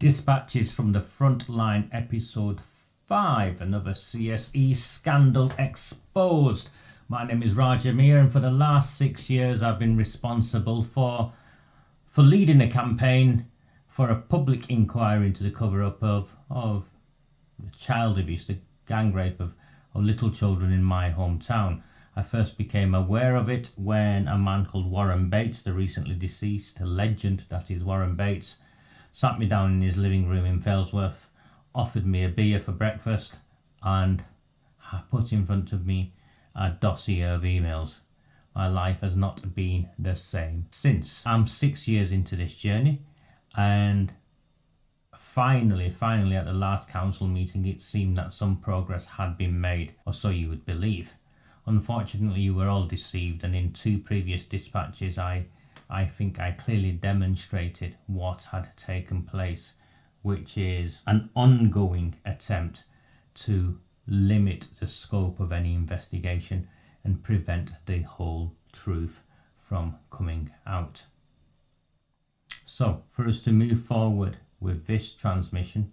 Dispatches from the Frontline, episode 5, another CSE scandal exposed. My name is Raj Amir, and for the last 6 years I've been responsible for leading a campaign for a public inquiry into the cover-up of the child abuse, the gang rape of little children in my hometown. I first became aware of it when a man called Warren Bates, the recently deceased, a legend that is Warren Bates, sat me down in his living room in Failsworth, offered me a beer for breakfast, and put in front of me a dossier of emails. My life has not been the same since. I'm 6 years into this journey, and finally at the last council meeting it seemed that some progress had been made, or so you would believe. Unfortunately, you were all deceived, and in 2 previous dispatches I think I clearly demonstrated what had taken place, which is an ongoing attempt to limit the scope of any investigation and prevent the whole truth from coming out. So, for us to move forward with this transmission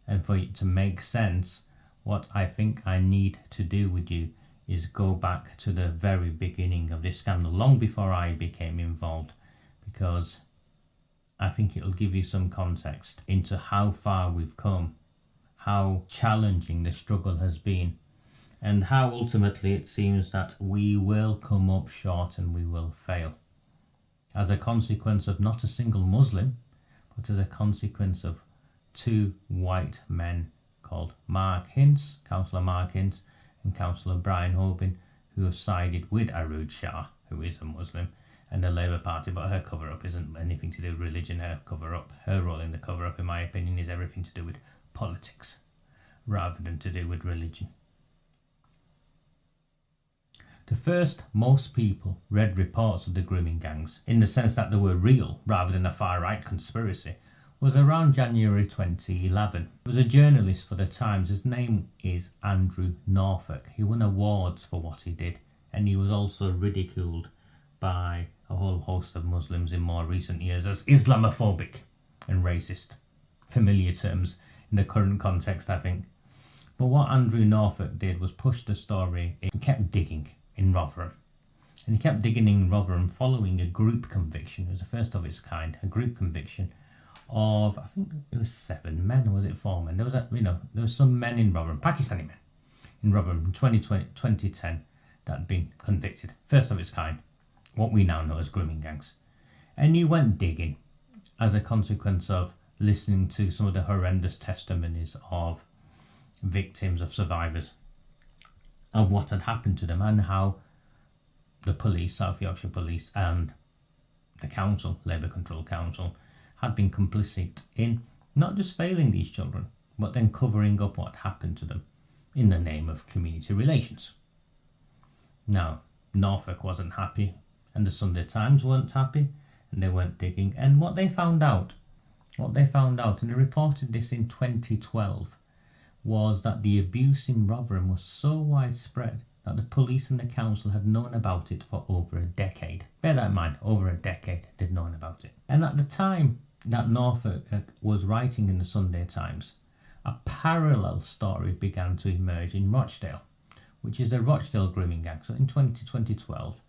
and for it to make sense, what I think I need to do with you is go back to the very beginning of this scandal, long before I became involved, because I think it'll give you some context into how far we've come, how challenging the struggle has been, and how ultimately it seems that we will come up short and we will fail, as a consequence of not a single Muslim, but as a consequence of 2 white men called MARC Hince, Councillor MARC Hince, and Councillor Brian Hobin, who have sided with AROOJ SHAH, who is a Muslim, and the Labour Party, but her cover-up isn't anything to do with religion. Her role in the cover-up, in my opinion, is everything to do with politics, rather than to do with religion. The first most people read reports of the grooming gangs, in the sense that they were real, rather than a far-right conspiracy, was around January 2011. There was a journalist for the Times, his name is Andrew Norfolk. He won awards for what he did, and he was also ridiculed by a whole host of Muslims in more recent years as Islamophobic and racist. Familiar terms in the current context, I think. But what Andrew Norfolk did was push the story. He kept digging in Rotherham. And he kept digging in Rotherham following a group conviction. It was the first of its kind, a group conviction of, I think it was 7 men, or was it 4 men? There was some men in Rotherham, Pakistani men in Rotherham in 2010 that had been convicted. First of its kind, what we now know as grooming gangs. And he went digging as a consequence of listening to some of the horrendous testimonies of victims, of survivors, of what had happened to them, and how the police, South Yorkshire Police, and the council, Labour Control Council, had been complicit in not just failing these children, but then covering up what happened to them in the name of community relations. Now, Norfolk wasn't happy, and the Sunday Times weren't happy, and they went digging, and what they found out, and they reported this in 2012, was that the abuse in Rotherham was so widespread that the police and the council had known about it for over a decade. Bear that in mind, over a decade they'd known about it. And at the time that Norfolk was writing in the Sunday Times, a parallel story began to emerge in Rochdale, which is the Rochdale grooming gang. So in 2012,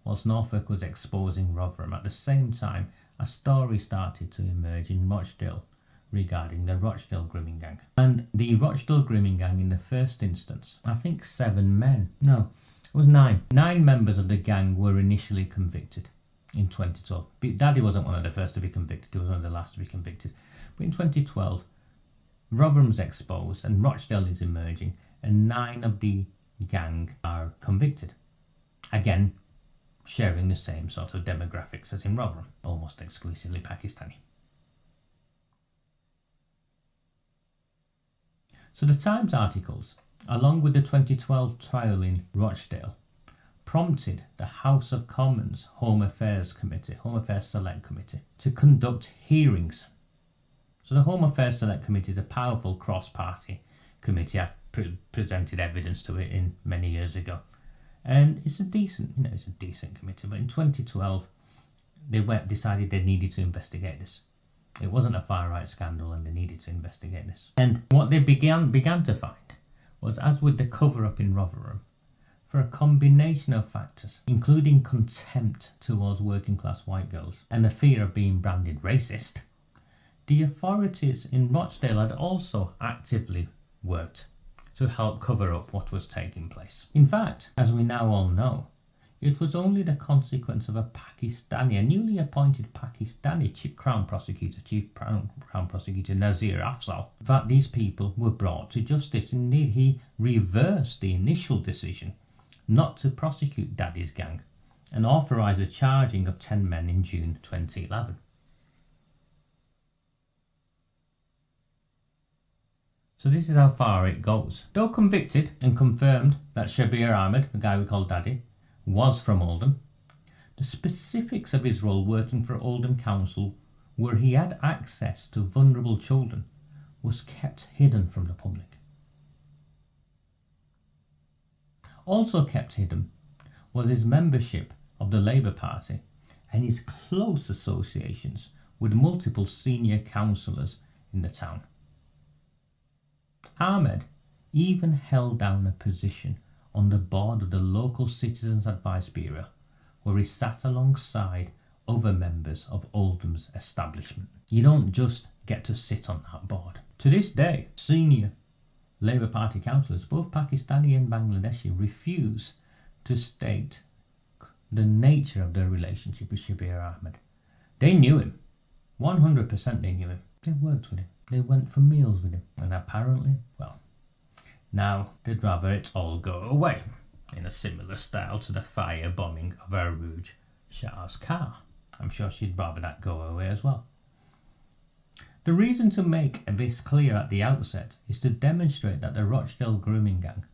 whilst Norfolk was exposing Rotherham, at the same time a story started to emerge in Rochdale regarding the Rochdale grooming gang. And the Rochdale grooming gang, in the first instance, I think 7 men, no, it was 9. 9 members of the gang were initially convicted in 2012. Daddy wasn't one of the first to be convicted, he was one of the last to be convicted. But in 2012, Rotherham's exposed and Rochdale is emerging, and 9 of the gang are convicted. Again, sharing the same sort of demographics as in Rotherham, almost exclusively Pakistani. So the Times articles, along with the 2012 trial in Rochdale, prompted the House of Commons Home Affairs Select Committee to conduct hearings. So the Home Affairs Select Committee is a powerful cross-party committee. I presented evidence to it in many years ago. And it's a decent committee. But in 2012, they decided they needed to investigate this. It wasn't a far-right scandal and they needed to investigate this. And what they began to find was, as with the cover-up in Rotherham, for a combination of factors, including contempt towards working-class white girls and the fear of being branded racist, the authorities in Rochdale had also actively worked to help cover up what was taking place. In fact, as we now all know, it was only the consequence of a newly appointed Pakistani Chief Crown Prosecutor Nazir Afzal, that these people were brought to justice. Indeed, he reversed the initial decision not to prosecute Daddy's gang and authorised the charging of 10 men in June 2011. So this is how far it goes. Though convicted and confirmed that Shabir Ahmed, the guy we call Daddy, was from Oldham, the specifics of his role working for Oldham Council, where he had access to vulnerable children, was kept hidden from the public. Also kept hidden was his membership of the Labour Party and his close associations with multiple senior councillors in the town. Ahmed even held down a position on the board of the local Citizens Advice Bureau, where he sat alongside other members of Oldham's establishment. You don't just get to sit on that board. To this day, senior Labour Party councillors, both Pakistani and Bangladeshi, refuse to state the nature of their relationship with Shabir Ahmed. They knew him. 100% they knew him. They worked with him. They went for meals with him. And apparently, well, now they'd rather it all go away, in a similar style to the firebombing of AROOJ SHAH's car. I'm sure she'd rather that go away as well. The reason to make this clear at the outset is to demonstrate that the Rochdale grooming gang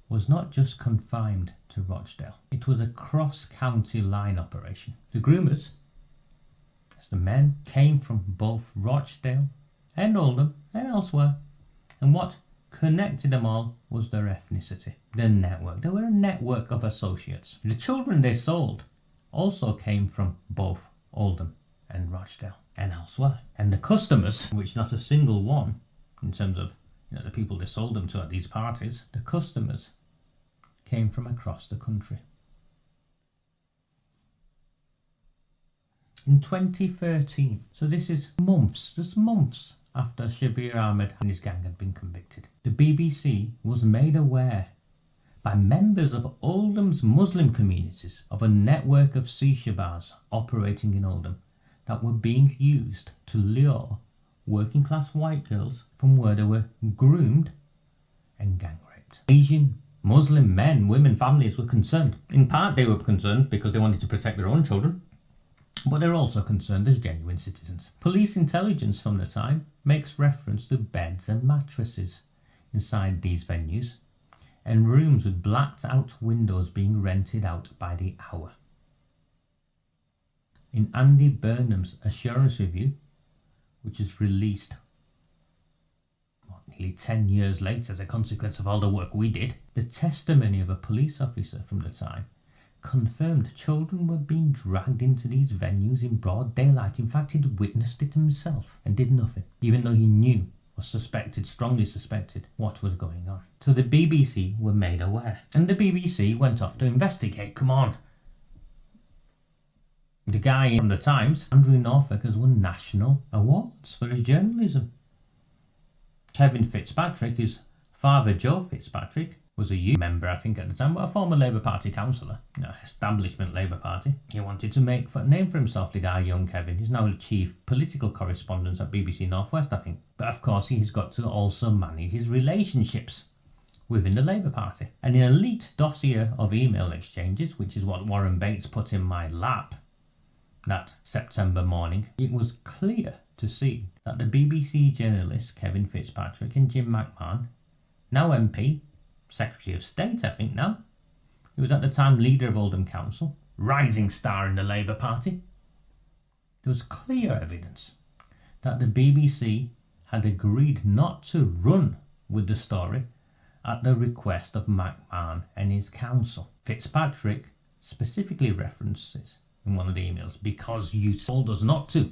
was not just confined to Rochdale. It was a cross-county line operation. The groomers, as the men, came from both Rochdale and Oldham and elsewhere, and what connected them all was their ethnicity, their network. They were a network of associates. The children they sold also came from both Oldham and Rochdale and elsewhere. And the customers, which not a single one, in terms of the people they sold them to at these parties, the customers came from across the country. In 2013, so this is just months after Shabir Ahmed and his gang had been convicted, the BBC was made aware by members of Oldham's Muslim communities of a network of shisha bars operating in Oldham that were being used to lure working class white girls from where they were groomed and gang raped. Asian, Muslim men, women, families were concerned. In part they were concerned because they wanted to protect their own children, but they're also concerned as genuine citizens. Police intelligence from the time makes reference to beds and mattresses inside these venues and rooms with blacked out windows being rented out by the hour. In Andy Burnham's assurance review, which is released nearly 10 years later as a consequence of all the work we did, the testimony of a police officer from the time confirmed children were being dragged into these venues in broad daylight. In fact, he'd witnessed it himself and did nothing, even though he knew or strongly suspected what was going on. So the BBC were made aware, and the BBC went off to investigate. Come on. The guy from the Times, Andrew Norfolk, has won national awards for his journalism. Kevin Fitzpatrick, his father Joe Fitzpatrick, was a youth member, I think, at the time, but a former Labour Party councillor, establishment Labour Party. He wanted to make a name for himself, did our young Kevin. He's now the chief political correspondent at BBC Northwest, I think. But of course, he's got to also manage his relationships within the Labour Party. And in a leaked dossier of email exchanges, which is what Warren Bates put in my lap that September morning, it was clear to see that the BBC journalists Kevin Fitzpatrick and Jim McMahon, now MP, Secretary of State I think now, he was at the time leader of Oldham Council, rising star in the Labour Party, there was clear evidence that the BBC had agreed not to run with the story at the request of McMahon and his council. Fitzpatrick specifically references in one of the emails, because you told us not to.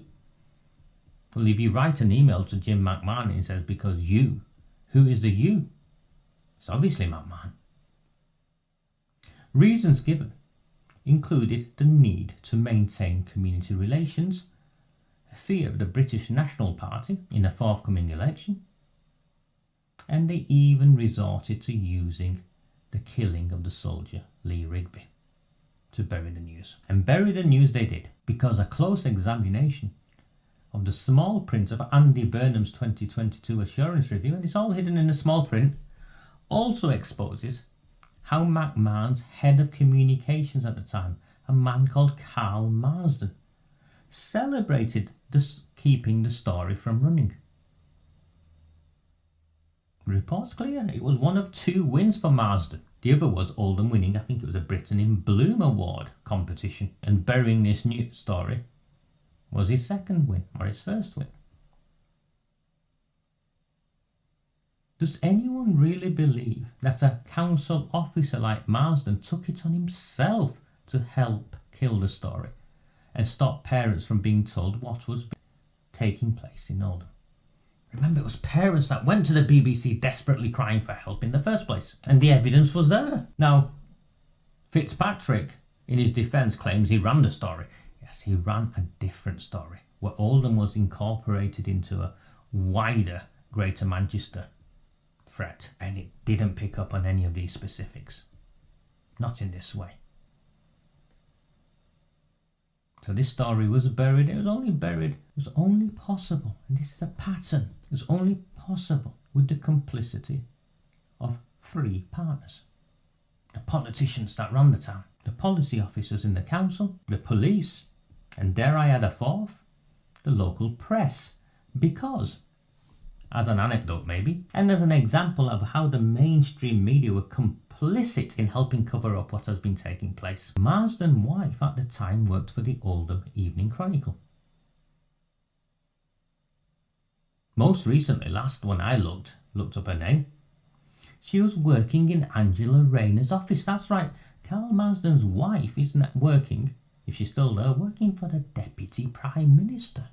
Well, if you write an email to Jim McMahon and it says, because you, who is the you? It's obviously McMahon. Reasons given included the need to maintain community relations, fear of the British National Party in a forthcoming election, and they even resorted to using the killing of the soldier Lee Rigby to bury the news. And bury the news they did, because a close examination of the small print of Andy Burnham's 2022 assurance review, and it's all hidden in the small print, also exposes how McMahon's head of communications at the time, a man called Carl Marsden, celebrated keeping the story from running. The report's clear. It was one of 2 wins for Marsden. The other was Oldham winning, I think it was a Britain in Bloom Award competition, and burying this new story was his second win, or his first win. Does anyone really believe that a council officer like Marsden took it on himself to help kill the story and stop parents from being told what was taking place in Oldham? Remember, it was parents that went to the BBC desperately crying for help in the first place, and the evidence was there. Now, Fitzpatrick, in his defence, claims he ran the story. Yes, he ran a different story, where Oldham was incorporated into a wider Greater Manchester threat, and it didn't pick up on any of these specifics. Not in this way. So this story was buried. It was only buried. It was only possible, and this is a pattern. It was only possible with the complicity of 3 partners. The politicians that run the town, the policy officers in the council, the police, and dare I add a 4th, the local press. Because, as an anecdote maybe, and as an example of how the mainstream media were complicit in helping cover up what has been taking place, Marsden's wife at the time worked for the Oldham Evening Chronicle. Most recently, last when I looked up her name, she was working in Angela Rayner's office. That's right, Carl Marsden's wife isn't working, if she's still there, working for the Deputy Prime Minister.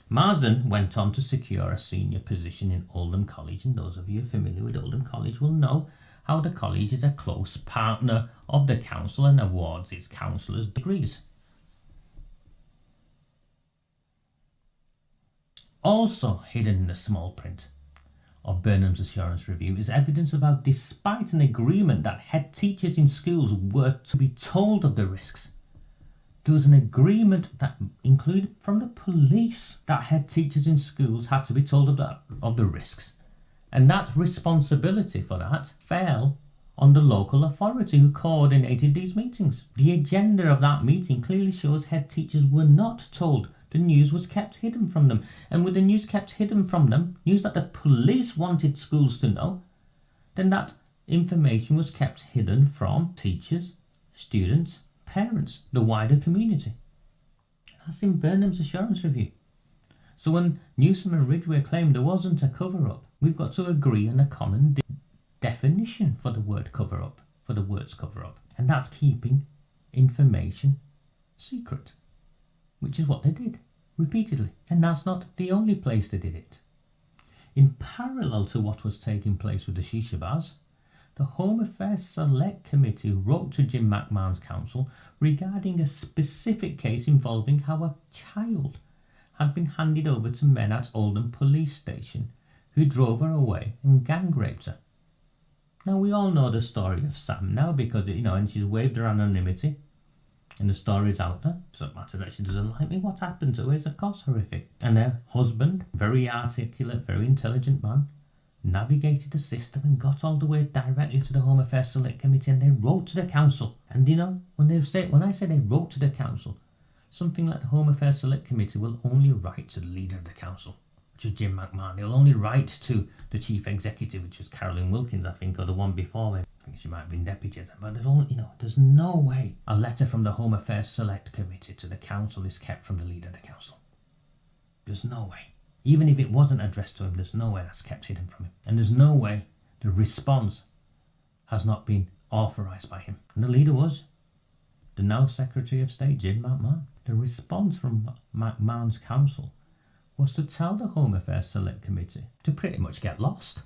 Marsden went on to secure a senior position in Oldham College, and those of you familiar with Oldham College will know how the college is a close partner of the council and awards its councillors degrees. Also hidden in the small print of Burnham's assurance review is evidence of how, despite an agreement that head teachers in schools were to be told of the risks, there was an agreement that included from the police that head teachers in schools had to be told of the risks. And that responsibility for that fell on the local authority who coordinated these meetings. The agenda of that meeting clearly shows head teachers were not told. The news was kept hidden from them. And with the news kept hidden from them, news that the police wanted schools to know, then that information was kept hidden from teachers, students, parents, the wider community. That's in Burnham's assurance review. So when Newsom and Ridgway claimed there wasn't a cover-up, we've got to agree on a common definition for the word cover-up, for the words cover-up. And that's keeping information secret, which is what they did, repeatedly. And that's not the only place they did it. In parallel to what was taking place with the shisha bars, the Home Affairs Select Committee wrote to Jim McMahon's council regarding a specific case involving how a child had been handed over to men at Oldham Police Station who drove her away and gang raped her. Now we all know the story of Sam now because, and she's waived her anonymity and the story's out there. Doesn't matter that she doesn't like me. What happened to her is of course horrific. And her husband, very articulate, very intelligent man, navigated the system and got all the way directly to the Home Affairs Select Committee, and they wrote to the council. And when I say they wrote to the council, something like the Home Affairs Select Committee will only write to the leader of the council, which was Jim McMahon. They'll only write to the chief executive, which was Carolyn Wilkins, I think, or the one before him. I think she might have been deputy. But there's no way a letter from the Home Affairs Select Committee to the council is kept from the leader of the council. There's no way. Even if it wasn't addressed to him, there's no way that's kept hidden from him. And there's no way the response has not been authorised by him. And the leader was the now Secretary of State, Jim McMahon. The response from McMahon's council was to tell the Home Affairs Select Committee to pretty much get lost.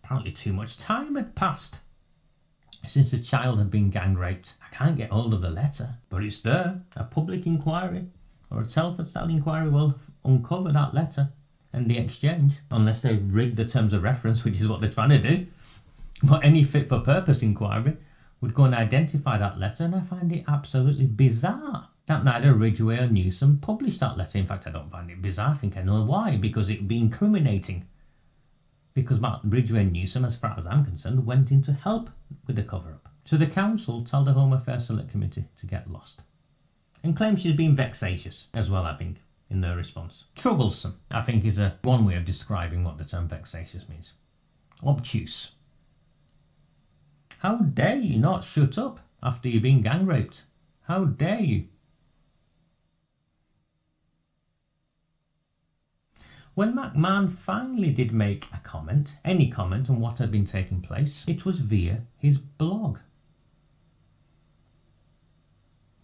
Apparently too much time had passed since the child had been gang raped. I can't get hold of the letter, but it's there. A public inquiry or a Telford-style inquiry will uncover that letter and the exchange, unless they rig the terms of reference, which is what they're trying to do. But any fit-for-purpose inquiry would go and identify that letter, and I find it absolutely bizarre that neither Ridgway or Newsom published that letter. In fact, I don't find it bizarre. I think I know why, because it would be incriminating. Because Ridgway and Newsom, as far as I'm concerned, went in to help with the cover-up. So the council told the Home Affairs Select Committee to get lost, and claims she's been vexatious as well, I think, in their response. Troublesome, I think, is one way of describing what the term vexatious means. Obtuse. How dare you not shut up after you've been gang raped? How dare you? When McMahon finally did make a comment, any comment on what had been taking place, it was via his blog.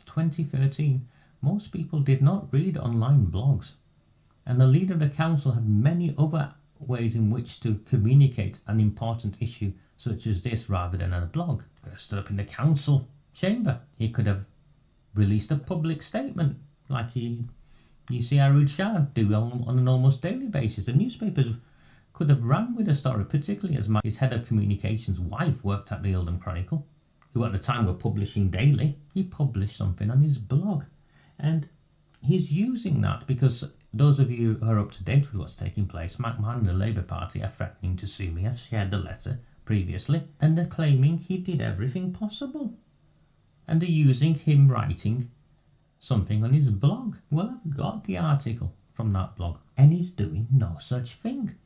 2013, most people did not read online blogs, and the leader of the council had many other ways in which to communicate an important issue such as this rather than on a blog. He could have stood up in the council chamber. He could have released a public statement like you see AROOJ SHAH do on an almost daily basis. The newspapers could have run with the story, particularly as his head of communications wife worked at the Oldham Chronicle, who at the time were publishing daily. He published something on his blog, and he's using that because those of you who are up to date with what's taking place, McMahon and the Labour Party are threatening to sue me. I've shared the letter previously, and they're claiming he did everything possible, and they're using him writing something on his blog. Well, I've got the article from that blog, and he's doing no such thing.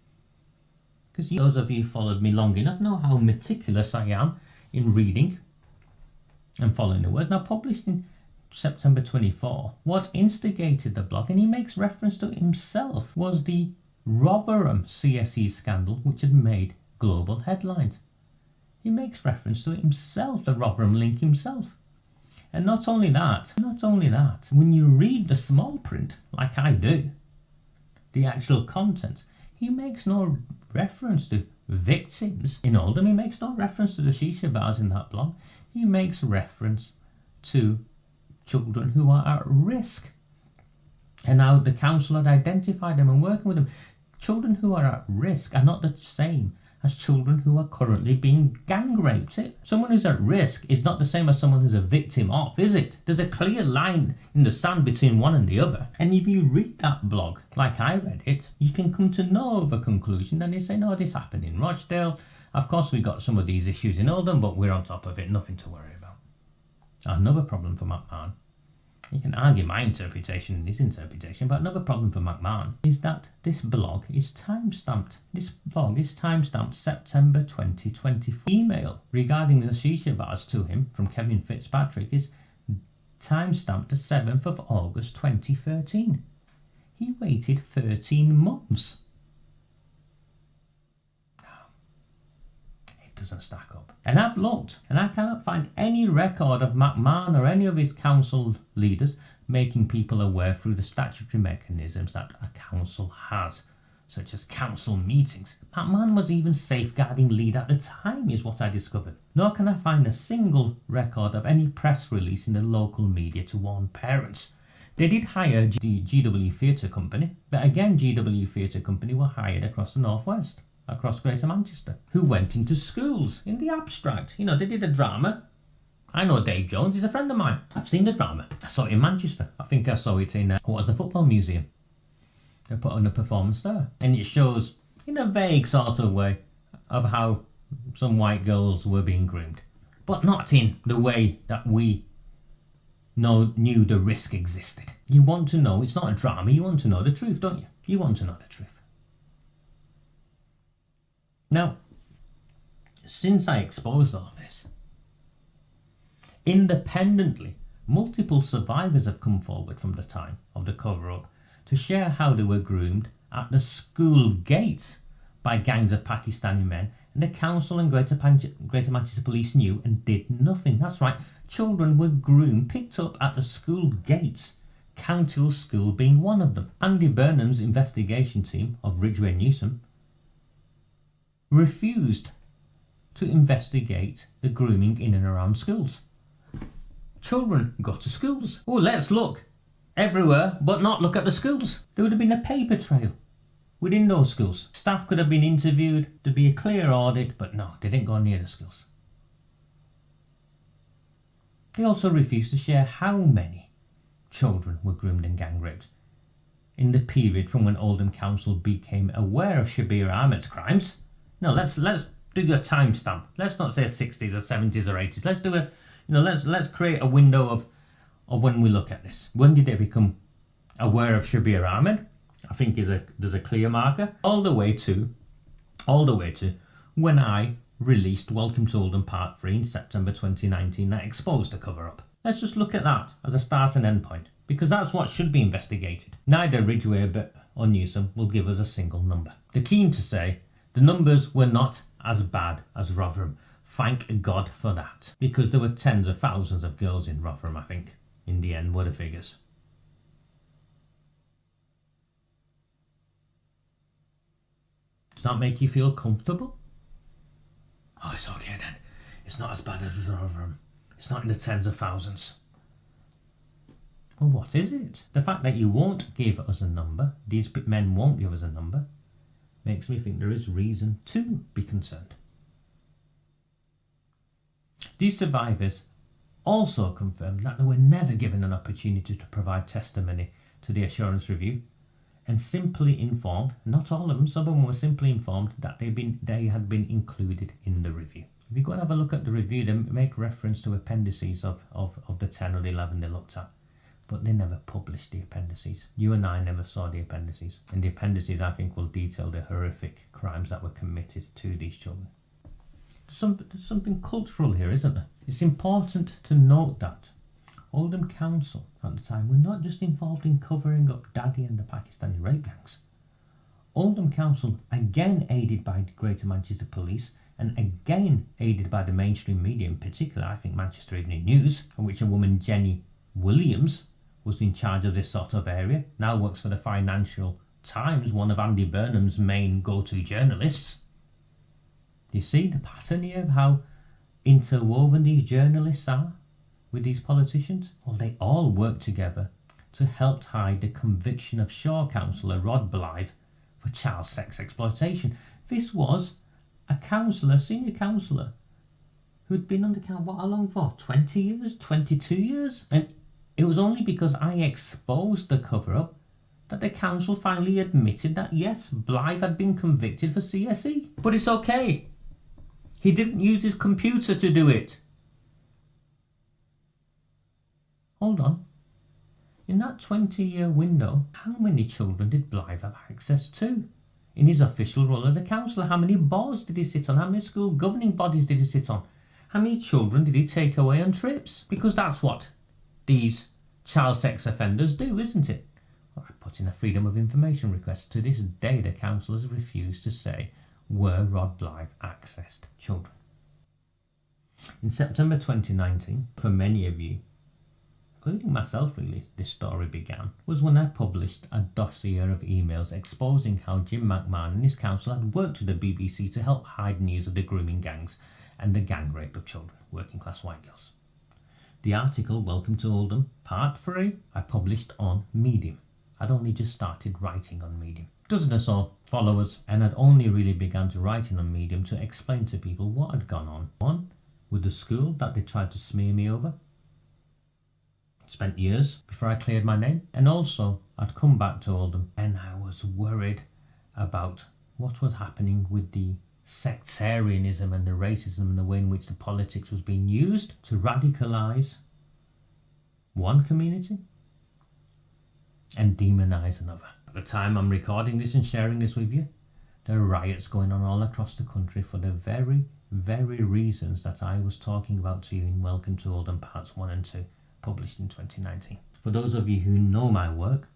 Because those of you who followed me long enough know how meticulous I am in reading and following the words. Now, published in September 24, what instigated the blog, and he makes reference to himself, was the Rotherham CSE scandal, which had made global headlines. He makes reference to himself, the Rotherham link himself. And not only that, when you read the small print, like I do, the actual content, he makes no reference to victims in Oldham. He makes no reference to the shisha bars in that blog. He makes reference to children who are at risk. And now the council had identified them and working with them. Children who are at risk are not the same as children who are currently being gang raped. Someone who's at risk is not the same as someone who's a victim of, is it? There's a clear line in the sand between one and the other. And if you read that blog, like I read it, you can come to no other conclusion than you say, no, this happened in Rochdale. Of course, we got some of these issues in Oldham, but we're on top of it, nothing to worry about. Another problem for McMahon. You can argue my interpretation and his interpretation, but another problem for McMahon is that this blog is timestamped. This blog is timestamped September 2024. Email regarding the shisha bars to him from Kevin Fitzpatrick is timestamped the 7th of August 2013. He waited 13 months. It doesn't stack up. And I've looked, and I cannot find any record of McMahon or any of his council leaders making people aware through the statutory mechanisms that a council has, such as council meetings. McMahon was even safeguarding lead at the time, is what I discovered. Nor can I find a single record of any press release in the local media to warn parents. They did hire the GW Theatre Company, but again GW Theatre Company were hired across the northwest, across Greater Manchester, who went into schools in the abstract. You know, they did a drama. I know Dave Jones, he's a friend of mine. I've seen the drama. I saw it in Manchester. I think I saw it in, what was the Football Museum? They put on a performance there. And it shows, in a vague sort of way, of how some white girls were being groomed. But not in the way that we knew the risk existed. You want to know, it's not a drama, you want to know the truth, don't you? You want to know the truth. Now, since I exposed all of this, independently, multiple survivors have come forward from the time of the cover-up to share how they were groomed at the school gates by gangs of Pakistani men, and the council and Greater Manchester Police knew and did nothing. That's right, children were groomed, picked up at the school gates County School being one of them. Andy Burnham's investigation team of Ridgeway Newsom refused to investigate the grooming in and around schools. Children go to schools. Oh, let's look everywhere but not look at the schools. There would have been a paper trail within those schools. Staff could have been interviewed to be a clear audit, but no, they didn't go near the schools. They also refused to share how many children were groomed and gang raped in the period from when Oldham Council became aware of Shabir Ahmed's crimes. No, let's do a timestamp. Let's not say 60s or 70s or 80s. Let's do let's create a window of when we look at this. When did they become aware of Shabir Ahmed? I think there's a clear marker all the way to when I released Welcome to Oldham Part 3 in September 2019 that exposed the cover-up. Let's just look at that as a start and end point, because that's what should be investigated. Neither Ridgeway or Newsom will give us a single number. They're keen to say the numbers were not as bad as Rotherham. Thank God for that, because there were tens of thousands of girls in Rotherham, I think, in the end, were the figures. Does that make you feel comfortable? Oh, it's okay then. It's not as bad as Rotherham. It's not in the tens of thousands. Well, what is it? The fact that you won't give us a number, these men won't give us a number, makes me think there is reason to be concerned. These survivors also confirmed that they were never given an opportunity to provide testimony to the assurance review, and simply informed, not all of them, some of them were simply informed that they had been included in the review. If you go and have a look at the review, they make reference to appendices of the 10 or the 11 they looked at, but they never published the appendices. You and I never saw the appendices, and the appendices, I think, will detail the horrific crimes that were committed to these children. There's something cultural here, isn't there? It's important to note that Oldham Council at the time were not just involved in covering up Daddy and the Pakistani rape gangs. Oldham Council, again aided by the Greater Manchester Police and again aided by the mainstream media, in particular I think Manchester Evening News, in which a woman, Jenny Williams, was in charge of this sort of area, now works for the Financial Times, one of Andy Burnham's main go-to journalists. You see the pattern here of how interwoven these journalists are with these politicians? Well, they all work together to help hide the conviction of Shaw councillor Rod Blythe for child sex exploitation. This was a councillor, senior councillor, who'd been under how long for? 20 years? 22 years? And it was only because I exposed the cover-up that the council finally admitted that yes, Blythe had been convicted for CSE. But it's okay. He didn't use his computer to do it. Hold on. In that 20-year window, how many children did Blythe have access to? In his official role as a councillor, how many boards did he sit on? How many school governing bodies did he sit on? How many children did he take away on trips? Because that's what these child sex offenders do, isn't it? Well, I put in a Freedom of Information request. To this day, the council has refused to say where Rod Blythe accessed children. In September 2019, for many of you, including myself really, this story began, was when I published a dossier of emails exposing how Jim McMahon and his council had worked with the BBC to help hide news of the grooming gangs and the gang rape of children, working class white girls. The article, Welcome to Oldham, Part 3, I published on Medium. I'd only just started writing on Medium. Dozen or so followers, and I'd only really begun to writing on Medium to explain to people what had gone on. One, with the school that they tried to smear me over. Spent years before I cleared my name, and also I'd come back to Oldham and I was worried about what was happening with the sectarianism and the racism and the way in which the politics was being used to radicalise one community and demonise another. At the time I'm recording this and sharing this with you, there are riots going on all across the country for the very, very reasons that I was talking about to you in Welcome to Oldham Parts 1 and 2. Published in 2019. For those of you who know my work,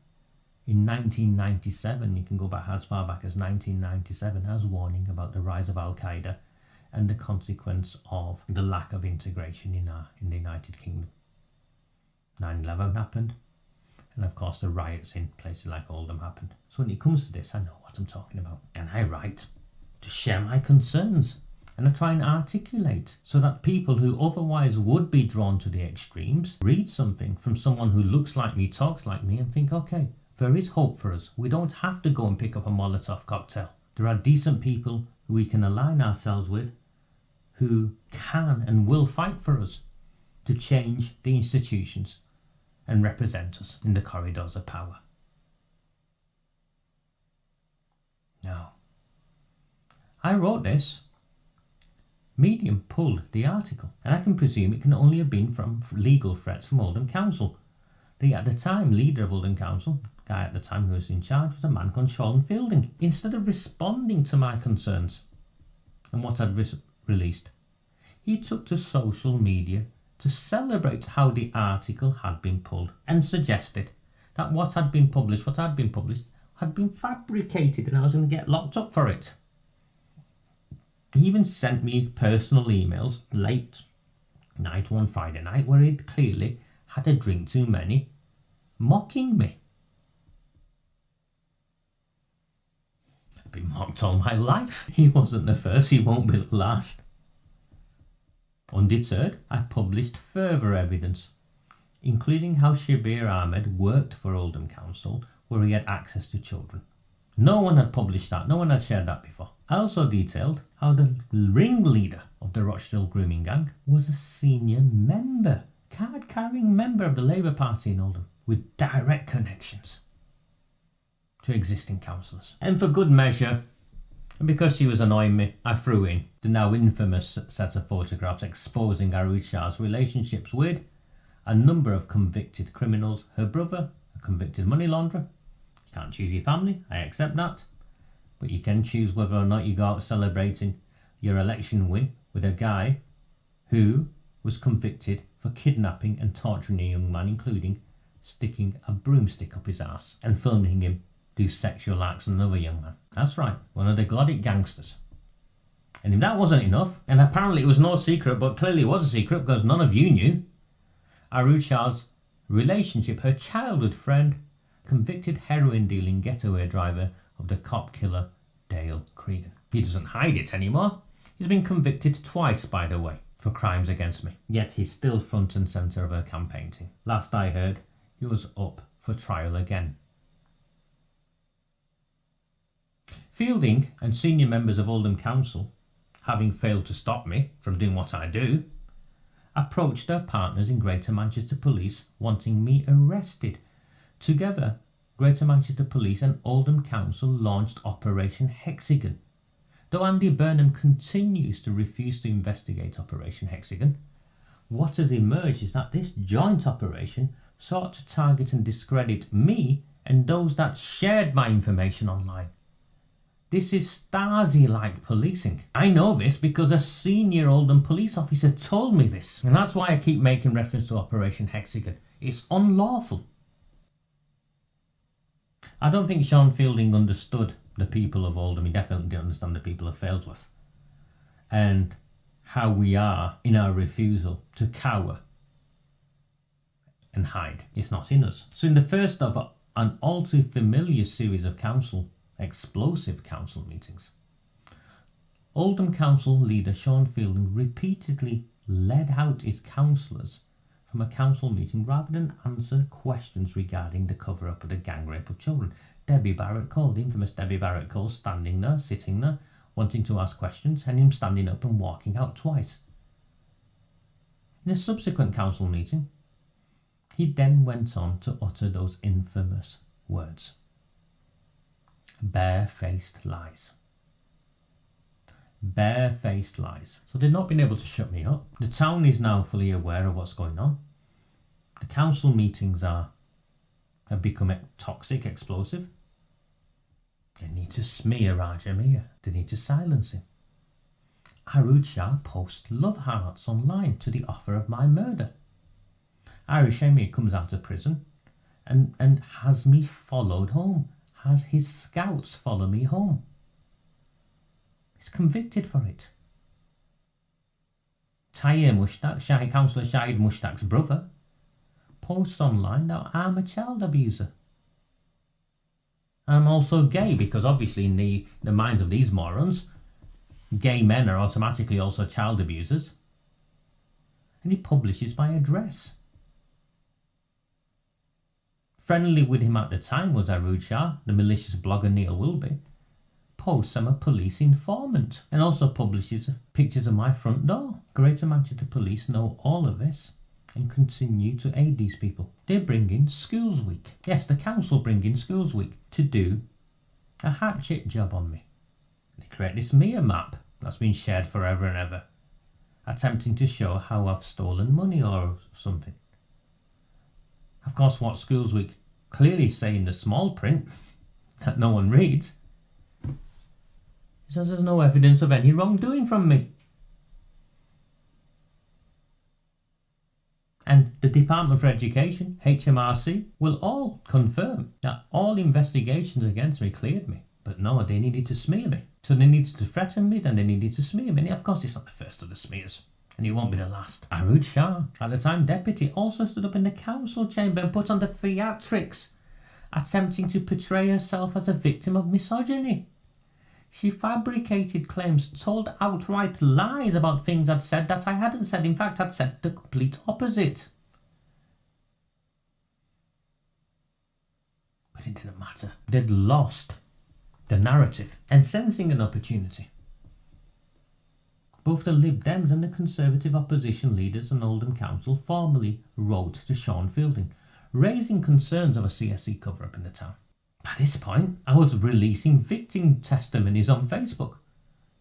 in 1997, you can go back as far back as 1997, I was warning about the rise of Al-Qaeda and the consequence of the lack of integration in the United Kingdom. 9/11 happened, And of course the riots in places like Oldham happened. So when it comes to this, I know what I'm talking about. And I write to share my concerns. And I try and articulate so that people who otherwise would be drawn to the extremes read something from someone who looks like me, talks like me, and think, okay, there is hope for us. We don't have to go and pick up a Molotov cocktail. There are decent people who we can align ourselves with who can and will fight for us to change the institutions and represent us in the corridors of power. Now, I wrote this. Medium pulled the article, and I can presume it can only have been from legal threats from Oldham Council. The at the time leader of Oldham Council, guy at the time who was in charge, was a man called Sean Fielding. Instead of responding to my concerns and what I'd released, he took to social media to celebrate how the article had been pulled and suggested that what had been published had been fabricated and I was going to get locked up for it. He even sent me personal emails late night one Friday night where he'd clearly had a drink too many, mocking me. I've been mocked all my life. He wasn't the first, he won't be the last. Undeterred, I published further evidence, including how Shabir Ahmed worked for Oldham Council where he had access to children. No one had published that, no one had shared that before. I also detailed how the ringleader of the Rochdale grooming gang was a senior member, card-carrying member of the Labour Party in Oldham, with direct connections to existing councillors. And for good measure, and because she was annoying me, I threw in the now infamous set of photographs exposing AROOJ Shah's relationships with a number of convicted criminals, her brother, a convicted money launderer. You can't choose your family, I accept that. But you can choose whether or not you go out celebrating your election win with a guy who was convicted for kidnapping and torturing a young man, including sticking a broomstick up his ass and filming him do sexual acts on another young man. That's right, one of the Glodic gangsters. And if that wasn't enough, and apparently it was no secret, but clearly it was a secret because none of you knew, AROOJ Shah's relationship, her childhood friend, convicted heroin dealing getaway driver of the cop killer Dale Cregan. He doesn't hide it anymore. He's been convicted twice, by the way, for crimes against me. Yet he's still front and centre of her campaign team. Last I heard, he was up for trial again. Fielding and senior members of Oldham Council, having failed to stop me from doing what I do, approached their partners in Greater Manchester Police wanting me arrested. Together, Greater Manchester Police and Oldham Council launched Operation Hexagon. Though Andy Burnham continues to refuse to investigate Operation Hexagon, what has emerged is that this joint operation sought to target and discredit me and those that shared my information online. This is Stasi-like policing. I know this because a senior Oldham police officer told me this, and that's why I keep making reference to Operation Hexagon. It's unlawful. I don't think Sean Fielding understood the people of Oldham. He definitely didn't understand the people of Failsworth and how we are in our refusal to cower and hide. It's not in us. So in the first of an all too familiar series of explosive council meetings, Oldham Council leader Sean Fielding repeatedly led out his councillors from a council meeting rather than answer questions regarding the cover-up of the gang rape of children. Debbie Barrett Cole, the infamous Debbie Barrett Cole, standing there, sitting there, wanting to ask questions, and him standing up and walking out twice. In a subsequent council meeting, he then went on to utter those infamous words. Barefaced lies. Barefaced lies. So they've not been able to shut me up. The town is now fully aware of what's going on. The council meetings have become toxic, explosive. They need to smear Raja Mir. They need to silence him. AROOJ Shah posts love hearts online to the offer of my murder. Irish Emir comes out of prison and has me followed home. Has his scouts follow me home. He's convicted for it. Tahir Mushtaq, Councillor Shahid Mushtaq's brother, posts online that I'm a child abuser. I'm also gay, because obviously in the minds of these morons, gay men are automatically also child abusers. And he publishes my address. Friendly with him at the time was AROOJ SHAH, the malicious blogger Neil Wilby. Posts I'm a police informant, and also publishes pictures of my front door. Greater Manchester Police know all of this and continue to aid these people. They bring in Schools Week. Yes, the council bring in Schools Week to do a hatchet job on me. They create this mirror map that's been shared forever and ever, attempting to show how I've stolen money or something. Of course, what Schools Week clearly say in the small print that no one reads, says there's no evidence of any wrongdoing from me. And the Department for Education, HMRC, will all confirm that all investigations against me cleared me. But no, they needed to smear me. So they needed to threaten me, then they needed to smear me. And of course, it's not the first of the smears. And it won't be the last. AROOJ SHAH, at the time deputy, also stood up in the council chamber and put on the theatrics, attempting to portray herself as a victim of misogyny. She fabricated claims, told outright lies about things I'd said that I hadn't said. In fact, I'd said the complete opposite. But it didn't matter. They'd lost the narrative and sensing an opportunity. Both the Lib Dems and the Conservative opposition leaders in Oldham Council formally wrote to Sean Fielding, raising concerns of a CSE cover-up in the town. By this point, I was releasing victim testimonies on Facebook.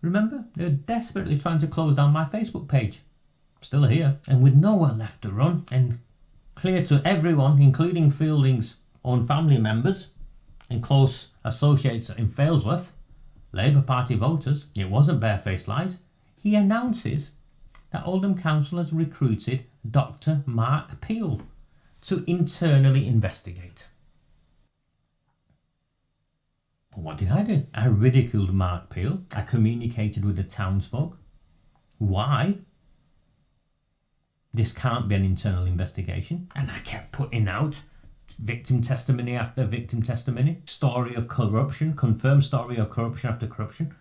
Remember, they were desperately trying to close down my Facebook page. Still here, and with nowhere left to run, and clear to everyone, including Fielding's own family members and close associates in Failsworth, Labour Party voters, it wasn't barefaced lies. He announces that Oldham Council has recruited Dr. Mark Peel to internally investigate. What did I do? I ridiculed Mark Peel. I communicated with the townsfolk. Why? This can't be an internal investigation. And I kept putting out victim testimony after victim testimony. Story of corruption, confirmed story of corruption after corruption.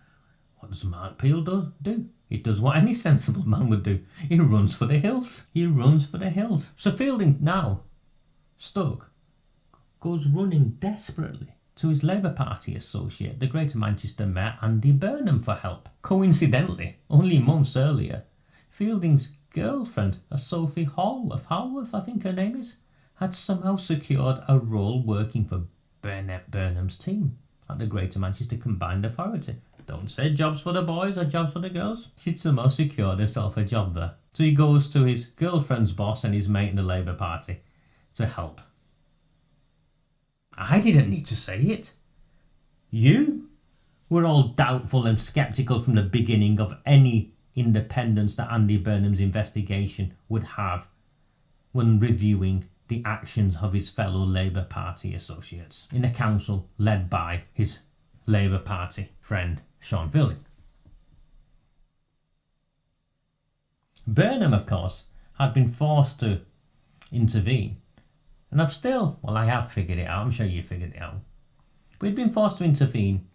What does Mark Peel do? He does what any sensible man would do. He runs for the hills. He runs for the hills. So Fielding now, stuck, goes running desperately to his Labour Party associate, the Greater Manchester Mayor Andy Burnham, for help. Coincidentally, only months earlier, Fielding's girlfriend, a Sophie Hallworth, I think her name is, had somehow secured a role working for Burnham's team at the Greater Manchester Combined Authority. Don't say jobs for the boys or jobs for the girls. She'd somehow secured herself a job there. So he goes to his girlfriend's boss and his mate in the Labour Party to help. I didn't need to say it. You were all doubtful and sceptical from the beginning of any independence that Andy Burnham's investigation would have when reviewing the actions of his fellow Labour Party associates in a council led by his Labour Party friend Sean Fielding. Burnham, of course, had been forced to intervene. And I have figured it out, I'm sure you figured it out. But he'd been forced to intervene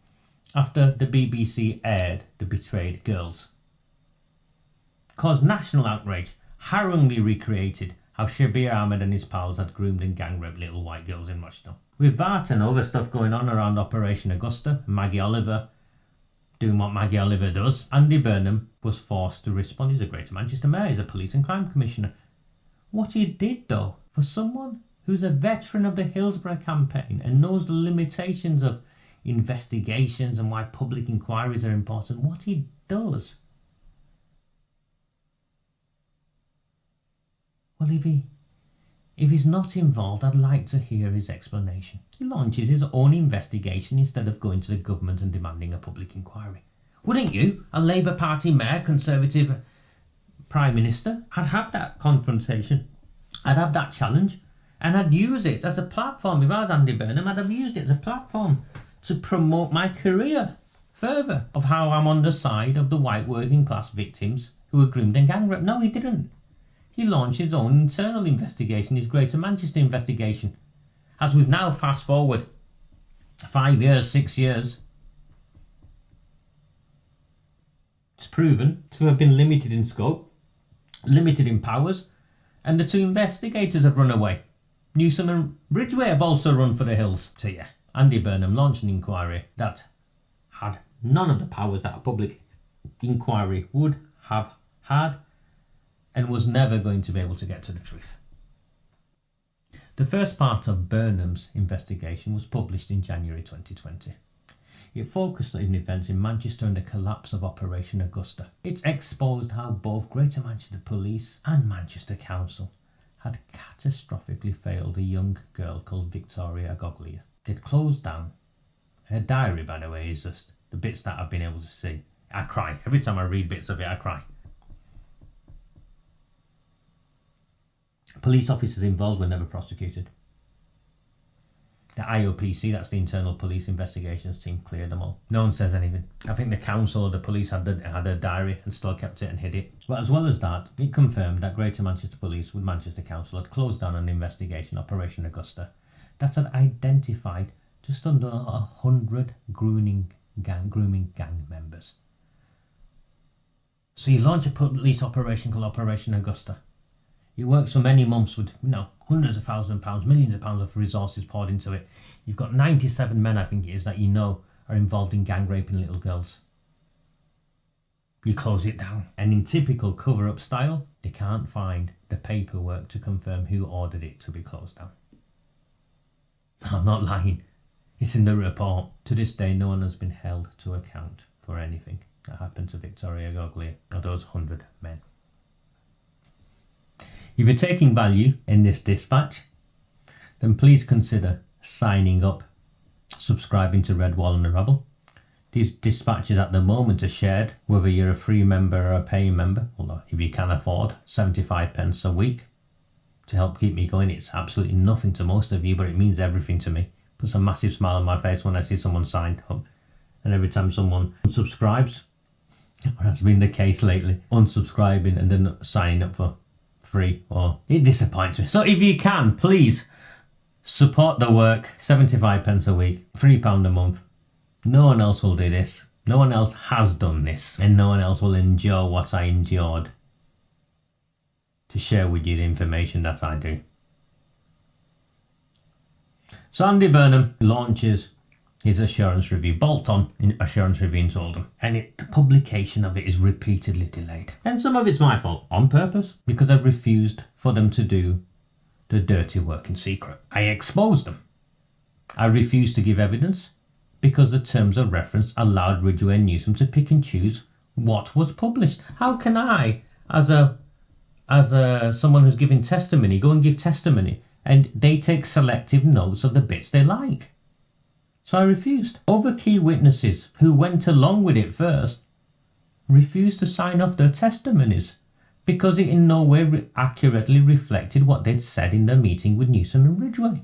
after the BBC aired The Betrayed Girls. Caused national outrage, harrowingly recreated how Shabir Ahmed and his pals had groomed and gang raped little white girls in Rochdale. With that and other stuff going on around Operation Augusta, Maggie Oliver doing what Maggie Oliver does, Andy Burnham was forced to respond. He's a Greater Manchester Mayor, he's a Police and Crime Commissioner. What he did though, for someone who's a veteran of the Hillsborough campaign and knows the limitations of investigations and why public inquiries are important, what he does, well, if he's not involved, I'd like to hear his explanation. He launches his own investigation instead of going to the government and demanding a public inquiry. Wouldn't you, a Labour Party mayor, Conservative Prime Minister? I'd have that confrontation. I'd have that challenge. And I'd use it as a platform. If I was Andy Burnham, I'd have used it as a platform to promote my career further of how I'm on the side of the white working class victims who were groomed and gang raped. No, he didn't. he launched his own internal investigation, his Greater Manchester investigation. As we've now fast forward 5 years, 6 years, it's proven to have been limited in scope, limited in powers, and the two investigators have run away. Newsom and Ridgway have also run for the hills. So yeah, Andy Burnham launched an inquiry that had none of the powers that a public inquiry would have had, and was never going to be able to get to the truth. The first part of Burnham's investigation was published in January 2020. It focused on events in Manchester and the collapse of Operation Augusta. It exposed how both Greater Manchester Police and Manchester Council had catastrophically failed a young girl called Victoria Agoglia. They'd closed down. Her diary, by the way, is just the bits that I've been able to see. I cry. Every time I read bits of it, I cry. Police officers involved were never prosecuted. The IOPC, that's the Internal Police Investigations Team, cleared them all. No one says anything. I think the council or the police had a diary and still kept it and hid it. But as well as that, it confirmed that Greater Manchester Police with Manchester Council had closed down an investigation, Operation Augusta, that had identified just under 100 grooming gang members. So you launch a police operation called Operation Augusta. It works for many months with, hundreds of thousands of pounds, millions of pounds of resources poured into it. You've got 97 men, I think it is, that are involved in gang raping little girls. You close it down. And in typical cover-up style, they can't find the paperwork to confirm who ordered it to be closed down. I'm not lying. It's in the report. To this day, no one has been held to account for anything that happened to Victoria Agoglia or those 100 men. If you're taking value in this dispatch, then please consider signing up, subscribing to Red Wall and the Rabble. These dispatches at the moment are shared, whether you're a free member or a paying member, although if you can afford 75 pence a week to help keep me going. It's absolutely nothing to most of you, but it means everything to me. Puts a massive smile on my face when I see someone signed up. And every time someone unsubscribes, that's been the case lately, unsubscribing and then signing up for free, or it disappoints me. So if you can, please support the work. 75 pence a week, £3 a month. No one else will do this. No one else has done this, and no one else will endure what I endured to share with you the information that I do. So Andy Burnham launches his assurance review, bolt-on assurance review into Oldham, and the publication of it is repeatedly delayed. And some of it's my fault, on purpose, because I've refused for them to do the dirty work in secret. I exposed them. I refused to give evidence because the terms of reference allowed Ridgway and Newsom to pick and choose what was published. How can I, as someone who's giving testimony, go and give testimony and they take selective notes of the bits they like? So I refused. Other key witnesses who went along with it first refused to sign off their testimonies because it in no way accurately reflected what they'd said in their meeting with Newsom and Ridgway.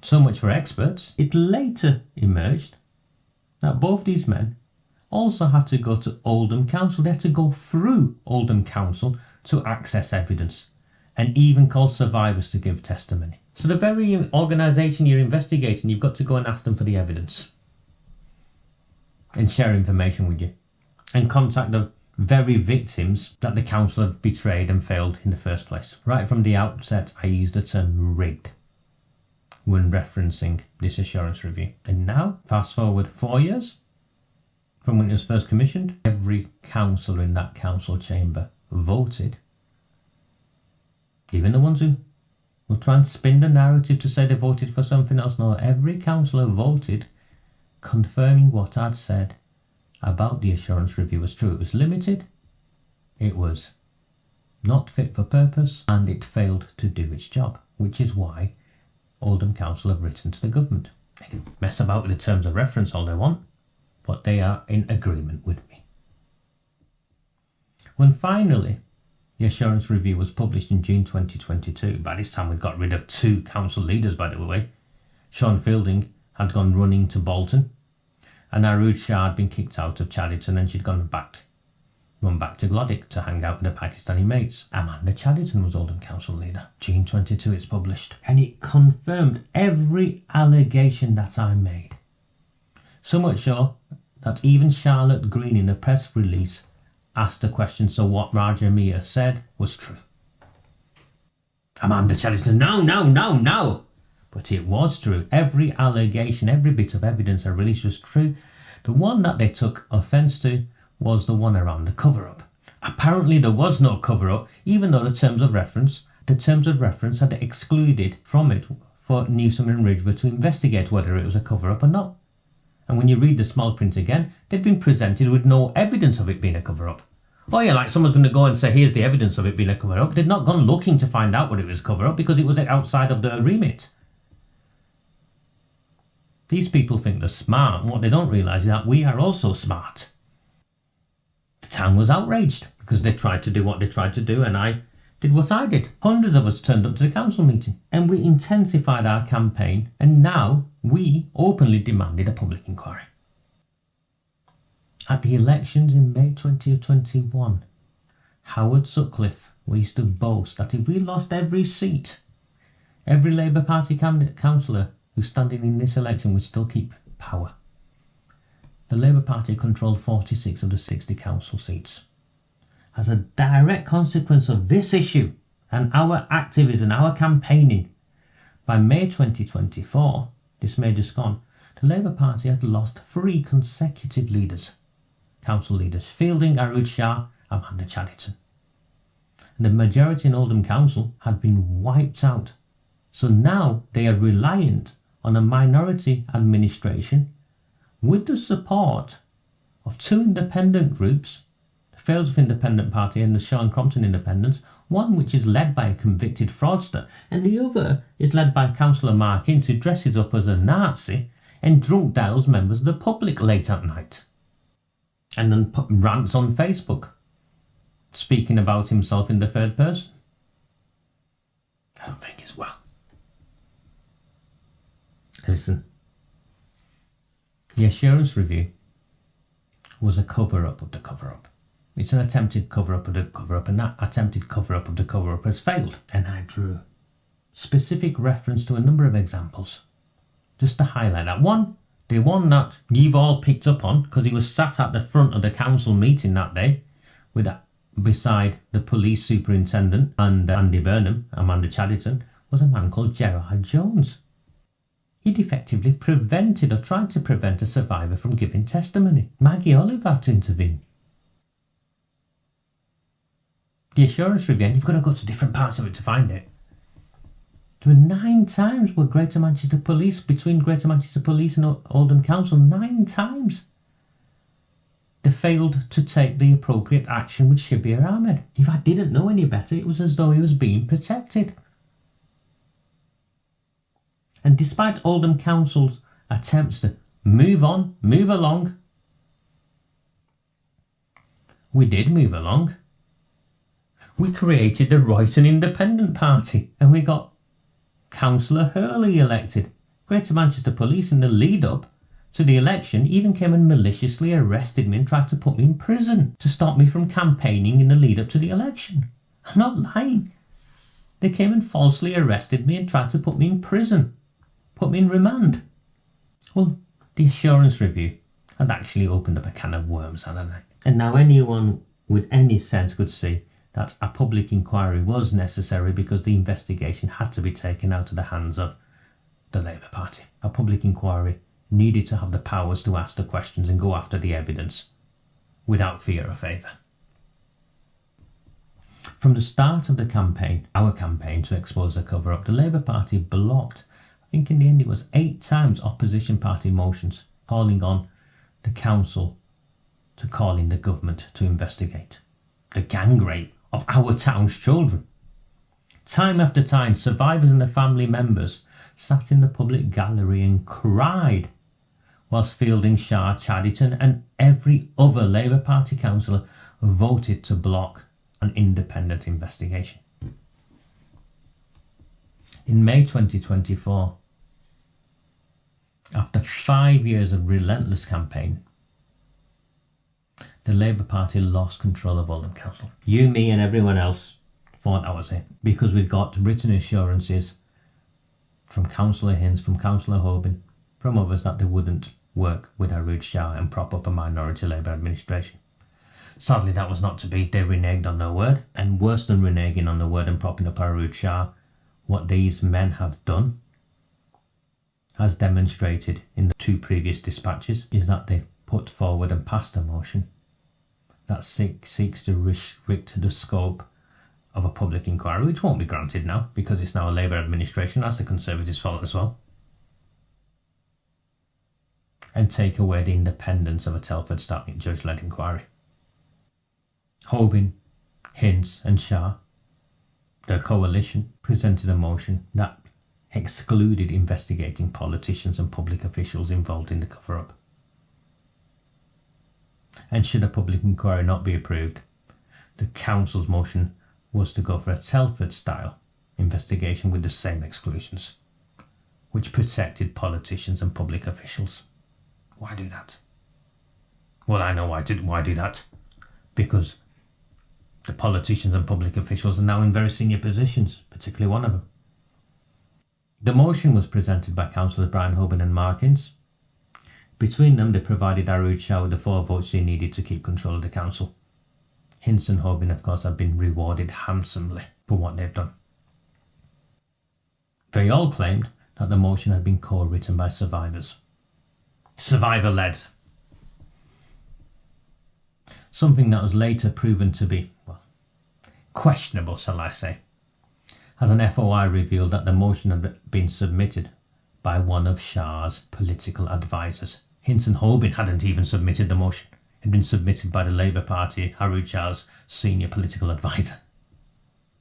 So much for experts. It later emerged that both these men also had to go to Oldham Council. They had to go through Oldham Council to access evidence and even call survivors to give testimony. So the very organisation you're investigating, you've got to go and ask them for the evidence and share information with you and contact the very victims that the council had betrayed and failed in the first place. Right from the outset, I used the term rigged when referencing this assurance review. And now, fast forward 4 years from when it was first commissioned, every councillor in that council chamber voted, even the ones who will try and spin the narrative to say they voted for something else. No, every councillor voted confirming what I'd said about the assurance review was true. It was limited, it was not fit for purpose, and it failed to do its job, which is why Oldham Council have written to the government. They can mess about with the terms of reference all they want, but they are in agreement with me. When finally the assurance review was published in June 2022, by this time we'd got rid of 2 council leaders, by the way. Sean Fielding had gone running to Bolton, and AROOJ SHAH had been kicked out of Chadderton and she'd gone back run back to Glodick to hang out with the Pakistani mates. Amanda Chadderton was Oldham Council leader. June 22 it's published. And it confirmed every allegation that I made. So much so that even Charlotte Green in the press release asked the question, so what Raja Mia said was true. Amanda Chadderton, no. But it was true. Every allegation, every bit of evidence I released was true. The one that they took offence to was the one around the cover-up. Apparently there was no cover-up, even though the terms of reference had excluded from it for Newsom and Ridgeway to investigate whether it was a cover-up or not. And when you read the small print again, they'd been presented with no evidence of it being a cover-up. Oh yeah, like someone's going to go and say, here's the evidence of it being a cover-up. They'd not gone looking to find out what it was cover-up because it was outside of their remit. These people think they're smart, and what they don't realise is that we are also smart. The town was outraged because they tried to do what they tried to do, and I did what I did. Hundreds of us turned up to the council meeting, and we intensified our campaign, and now we openly demanded a public inquiry. At the elections in May 2021, Howard Sutcliffe, we used to boast that if we lost every seat, every Labour Party councillor who's standing in this election would still keep power. The Labour Party controlled 46 of the 60 council seats. As a direct consequence of this issue and our activism, our campaigning, by May 2024, this May just gone, the Labour Party had lost 3 consecutive council leaders, Fielding, AROOJ SHAH, Amanda Chadderton. And the majority in Oldham Council had been wiped out. So now they are reliant on a minority administration with the support of 2 independent groups, the Fails of Independent Party and the Shaw and Crompton Independents, one which is led by a convicted fraudster and the other is led by Councillor MARC who dresses up as a Nazi and drunk dials members of the public late at night and then rants on Facebook speaking about himself in the third person. I don't think it's well. Listen, the assurance review was a cover-up of the cover-up. It's an attempted cover-up of the cover-up, and that attempted cover-up of the cover-up has failed. And I drew specific reference to a number of examples, just to highlight that. One, the one that you've all picked up on, because he was sat at the front of the council meeting that day, beside the police superintendent and Andy Burnham, Amanda Chadderton, was a man called Gerard Jones. He'd effectively prevented or tried to prevent a survivor from giving testimony. Maggie Olive had to intervene. The assurance review, and you've got to go to different parts of it to find it. There were 9 times where Greater Manchester Police, between Greater Manchester Police and Oldham Council, 9 times they failed to take the appropriate action with Shabir Ahmed. If I didn't know any better, it was as though he was being protected. And despite Oldham Council's attempts to move along, we did move along. We created the Royton Independent Party and we got Councillor Hurley elected. Greater Manchester Police in the lead up to the election even came and maliciously arrested me and tried to put me in prison to stop me from campaigning in the lead up to the election. I'm not lying. They came and falsely arrested me and tried to put me in prison. Put me in remand. Well, the assurance review had actually opened up a can of worms, hadn't it? And now anyone with any sense could see that a public inquiry was necessary because the investigation had to be taken out of the hands of the Labour Party. A public inquiry needed to have the powers to ask the questions and go after the evidence without fear or favour. From the start of the campaign, our campaign to expose the cover-up, the Labour Party blocked, I think in the end it was 8 times, opposition party motions calling on the council to call in the government to investigate the gang rape of our town's children. Time after time, survivors and their family members sat in the public gallery and cried whilst Fielding, Shah, Chadderton and every other Labour Party councillor voted to block an independent investigation. In May 2024, after 5 years of relentless campaign, the Labour Party lost control of Oldham Council. You, me and everyone else thought that was it, because we'd got written assurances from Councillor Hince, from Councillor Hobin, from others that they wouldn't work with AROOJ SHAH and prop up a minority Labour administration. Sadly, that was not to be. They reneged on their word, and worse than reneging on the word and propping up AROOJ SHAH, what these men have done, as demonstrated in the 2 previous dispatches, is that they put forward and passed a motion that seeks to restrict the scope of a public inquiry, which won't be granted now because it's now a Labour administration. That's the Conservatives' fault as well. And take away the independence of a Telford-style judge-led inquiry. Hobin, Hince and Shah, their coalition, presented a motion that excluded investigating politicians and public officials involved in the cover-up. And should a public inquiry not be approved, the council's motion was to go for a Telford-style investigation with the same exclusions, which protected politicians and public officials. Why do that? Well, I know why do that. Because the politicians and public officials are now in very senior positions, particularly one of them. The motion was presented by Councillors Brian Hobin and MARC Hince. Between them, they provided AROOJ SHAH with the 4 votes they needed to keep control of the council. Hince and Hobin, of course, have been rewarded handsomely for what they've done. They all claimed that the motion had been co-written by survivors. Survivor-led. Something that was later proven to be, well, questionable, shall I say, as an FOI revealed that the motion had been submitted by one of Shah's political advisors. Hince and Hobin hadn't even submitted the motion. It had been submitted by the Labour Party, AROOJ SHAH's senior political advisor.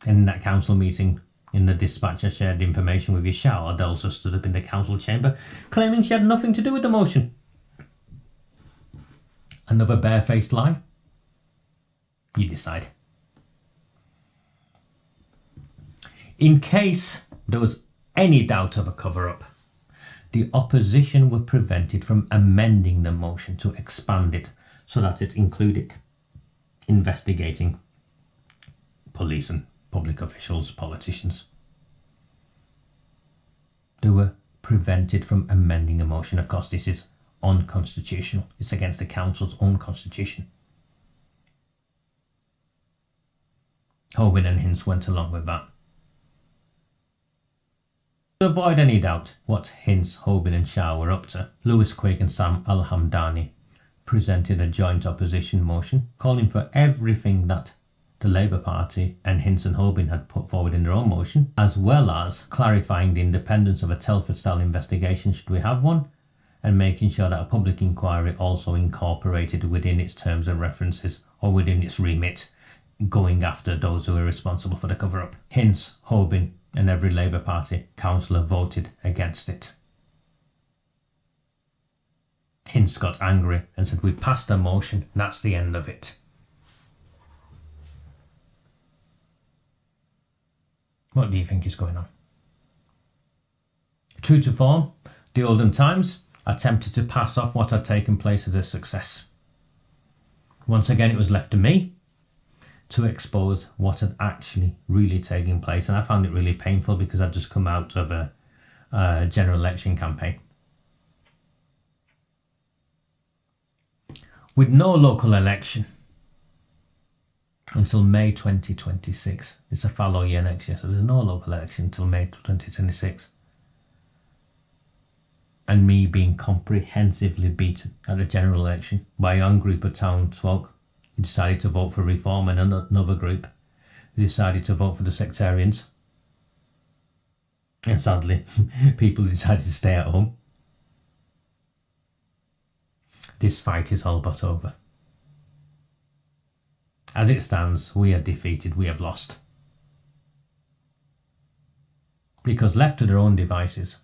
In that council meeting, in the dispatch, I shared the information with you. Shah Adelsha stood up in the council chamber, claiming she had nothing to do with the motion. Another barefaced lie? You decide. In case there was any doubt of a cover-up, the opposition were prevented from amending the motion to expand it so that it included investigating police and public officials, politicians. They were prevented from amending the motion. Of course, this is unconstitutional. It's against the council's own constitution. Hobin and Hince went along with that. To avoid any doubt what Hince, Hobin and Shah were up to, Lewis Quigg and Sam Al-Hamdani presented a joint opposition motion calling for everything that the Labour Party and Hince and Hobin had put forward in their own motion, as well as clarifying the independence of a Telford-style investigation should we have one, and making sure that a public inquiry also incorporated within its terms and references or within its remit, going after those who are responsible for the cover-up. Hince, Hobin and every Labour Party councillor voted against it. Hince got angry and said, "We've passed a motion, and that's the end of it." What do you think is going on? True to form, the Oldham Times attempted to pass off what had taken place as a success. Once again, it was left to me to expose what had actually really taken place, and I found it really painful because I'd just come out of a general election campaign. With no local election until May 2026. It's a fallow year next year, so there's no local election until May 2026. And me being comprehensively beaten at the general election by a young group of townsfolk who decided to vote for reform, and another group who decided to vote for the sectarians. And sadly, people decided to stay at home. This fight is all but over. As it stands, we are defeated, we have lost. Because left to their own devices,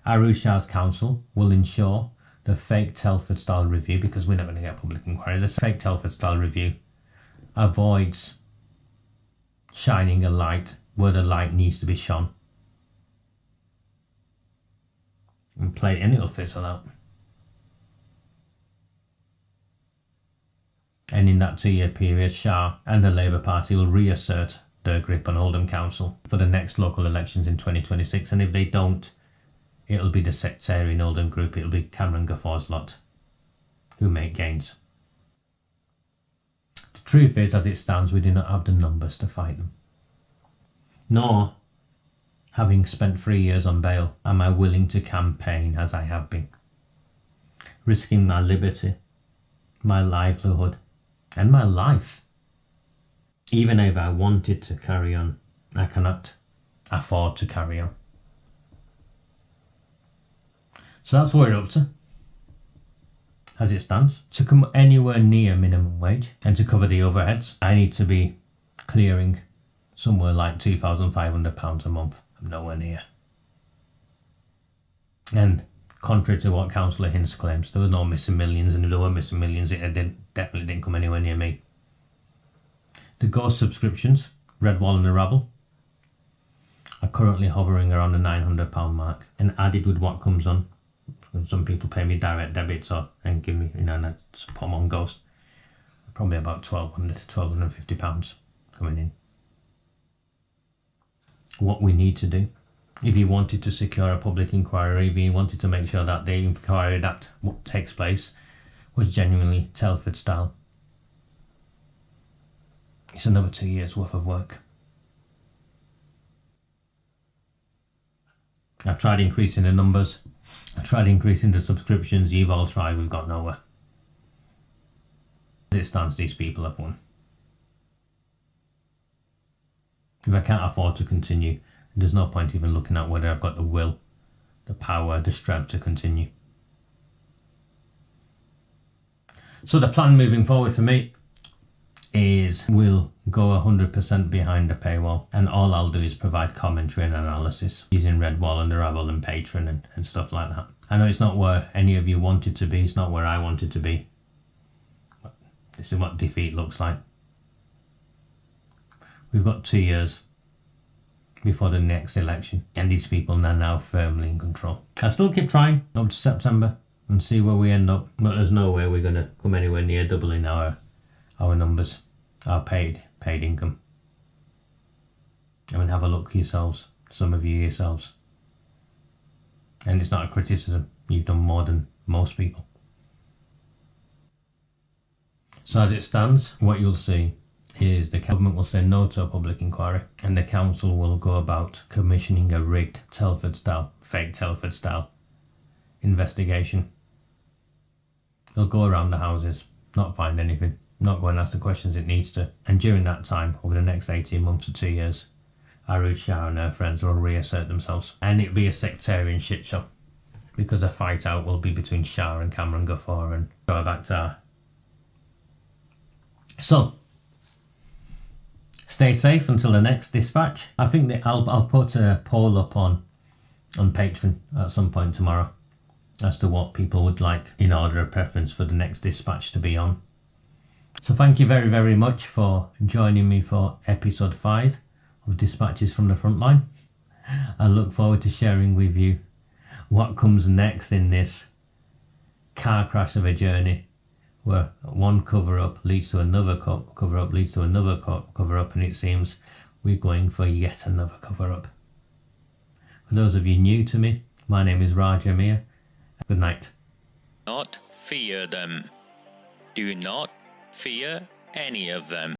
AROOJ SHAH's council will ensure the fake Telford-style review, because we're not going to get a public inquiry, the fake Telford-style review avoids shining a light where the light needs to be shone. And it'll fizzle out. And in that 2-year period, Shah and the Labour Party will reassert their grip on Oldham Council for the next local elections in 2026. And if they don't, it'll be the sectarian Oldham group, it'll be Cameron Gaffor's lot who make gains. The truth is, as it stands, we do not have the numbers to fight them. Nor, having spent 3 years on bail, am I willing to campaign as I have been, risking my liberty, my livelihood, and my life. Even if I wanted to carry on, I cannot afford to carry on. So that's what we're up to, as it stands. To come anywhere near minimum wage and to cover the overheads, I need to be clearing somewhere like £2,500 a month. I'm nowhere near. And contrary to what Cllr HINCE claims, there was no missing millions, and if there were missing millions, it definitely didn't come anywhere near me. The ghost subscriptions, Redwall and the Rabble, are currently hovering around the £900 mark, and added with what comes on, some people pay me direct debits and give me, and I put them on ghost, probably about £1,200 to £1,250 coming in. What we need to do, if you wanted to secure a public inquiry, if you wanted to make sure that the inquiry that what takes place was genuinely Telford style, it's another 2 years worth of work. I've tried increasing the numbers, I've tried increasing the subscriptions, you've all tried, we've got nowhere. As it stands, these people have won. If I can't afford to continue, there's no point even looking at whether I've got the will, the power, the strength to continue. So the plan moving forward for me is we'll go 100% behind the paywall, and all I'll do is provide commentary and analysis using Redwall and the Rabble and Patreon and stuff like that. I know it's not where any of you wanted to be, it's not where I wanted to be, but this is what defeat looks like. We've got 2 years before the next election, and these people are now firmly in control. I'll still keep trying up to September and see where we end up, but there's no way we're going to come anywhere near doubling our numbers, our paid income. I mean, have a look yourselves, some of you yourselves. And it's not a criticism, you've done more than most people. So as it stands, what you'll see is the government will say no to a public inquiry, and the council will go about commissioning a rigged Telford style, fake Telford style investigation. They'll go around the houses, not find anything, not go and ask the questions it needs to, and during that time, over the next 18 months to 2 years, AROOJ SHAH and her friends will reassert themselves, and it'll be a sectarian shit show, because the fight out will be between Shah and Cameron Gaffor and Joe Bakhtar. So stay safe until the next dispatch. I think that I'll put a poll up on Patreon at some point tomorrow as to what people would like in order of preference for the next dispatch to be on. So thank you very, very much for joining me for episode 5 of Dispatches from the Frontline. I look forward to sharing with you what comes next in this car crash of a journey, where one cover-up leads to another cover-up leads to another cover-up, and it seems we're going for yet another cover-up. For those of you new to me, my name is Raj Amir. Good night. Not fear them. Do not fear any of them.